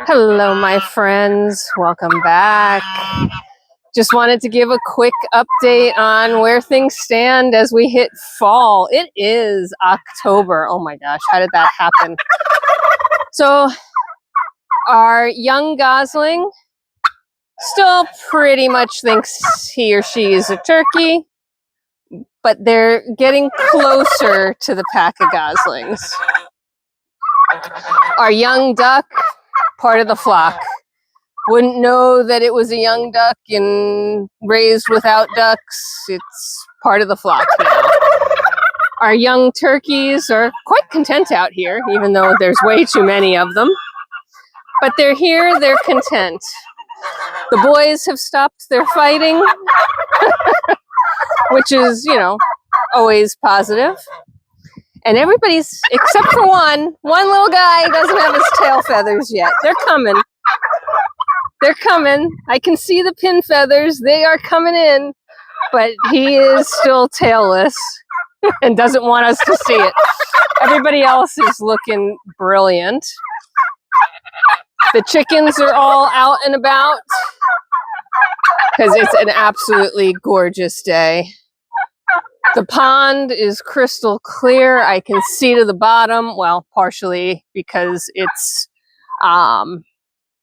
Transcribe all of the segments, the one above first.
Hello, my friends. Welcome back. Just wanted to give a quick update on where things stand as we hit fall. It is October. Oh my gosh, how did that happen? So, our young gosling still pretty much thinks he or she is a turkey, but they're getting closer to the pack of goslings. Our young duck, part of the flock. Wouldn't know that it was a young duck and raised without ducks. It's part of the flock now. Our young turkeys are quite content out here, even though there's way too many of them. But they're here, they're content. The boys have stopped their fighting, which is, always positive. And everybody's, except for one little guy doesn't have his tail feathers yet. They're coming. They're coming. I can see the pin feathers. They are coming in, but he is still tailless and doesn't want us to see it. Everybody else is looking brilliant. The chickens are all out and about because it's an absolutely gorgeous day. The pond is crystal clear. I can see to the bottom, well, partially because it's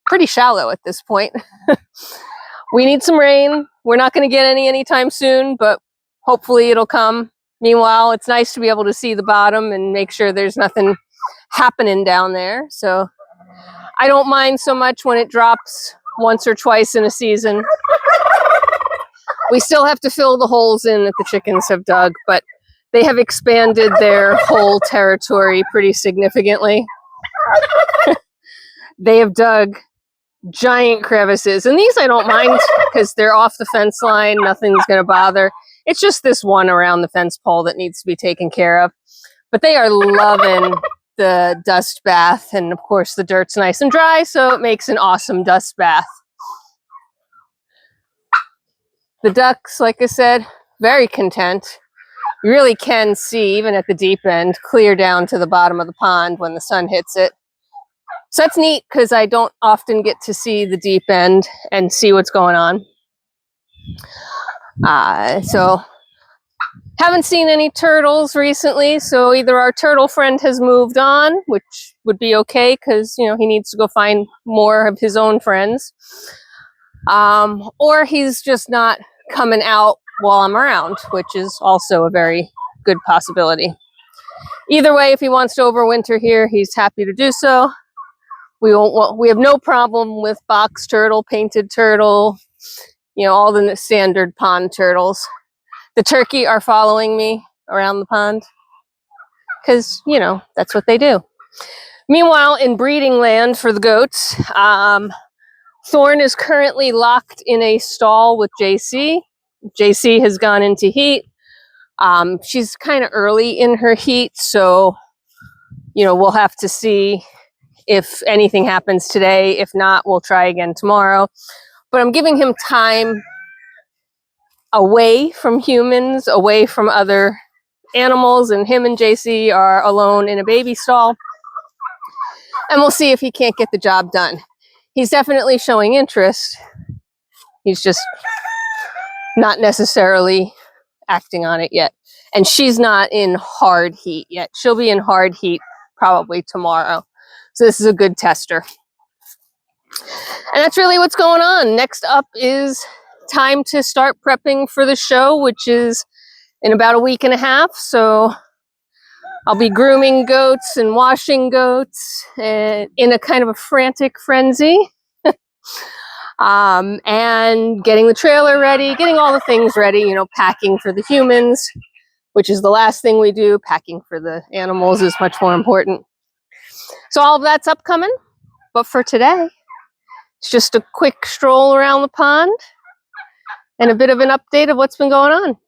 pretty shallow at this point. We need some rain. We're not going to get any anytime soon, but hopefully it'll come. Meanwhile, it's nice to be able to see the bottom and make sure there's nothing happening down there. So I don't mind so much when it drops once or twice in a season. We still have to fill the holes in that the chickens have dug, but they have expanded their hole territory pretty significantly. They have dug giant crevices, and these I don't mind because they're off the fence line. Nothing's going to bother. It's just this one around the fence pole that needs to be taken care of. But they are loving the dust bath, and of course the dirt's nice and dry, so it makes an awesome dust bath. The ducks, like I said, very content. You really can see, even at the deep end, clear down to the bottom of the pond when the sun hits it. So that's neat because I don't often get to see the deep end and see what's going on. So haven't seen any turtles recently, so either our turtle friend has moved on, which would be okay because, he needs to go find more of his own friends, or he's just not coming out while I'm around, which is also a very good possibility. Either way, if he wants to overwinter here, he's happy to do so. We have no problem with box turtle, painted turtle, all the standard pond turtles. The turkey are following me around the pond because, that's what they do. Meanwhile, in breeding land for the goats, Thorn is currently locked in a stall with Jacey. Jacey has gone into heat. She's kind of early in her heat, so, we'll have to see if anything happens today. If not, we'll try again tomorrow. But I'm giving him time away from humans, away from other animals, and him and Jacey are alone in a baby stall. And we'll see if he can't get the job done. He's definitely showing interest. He's just not necessarily acting on it yet. And she's not in hard heat yet. She'll be in hard heat probably tomorrow. So this is a good tester. And that's really what's going on. Next up is time to start prepping for the show, which is in about a week and a half. So I'll be grooming goats and washing goats in a kind of a frantic frenzy. And getting the trailer ready, getting all the things ready, packing for the humans, which is the last thing we do. Packing for the animals is much more important. So all of that's upcoming. But for today, it's just a quick stroll around the pond and a bit of an update of what's been going on.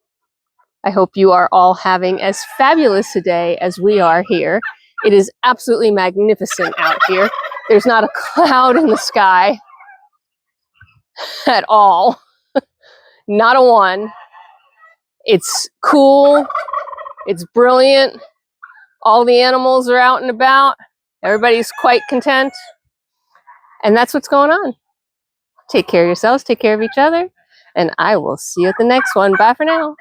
I hope you are all having as fabulous a day as we are here. It is absolutely magnificent out here. There's not a cloud in the sky at all. Not a one. It's cool. It's brilliant. All the animals are out and about. Everybody's quite content. And that's what's going on. Take care of yourselves, take care of each other, and I will see you at the next one. Bye for now.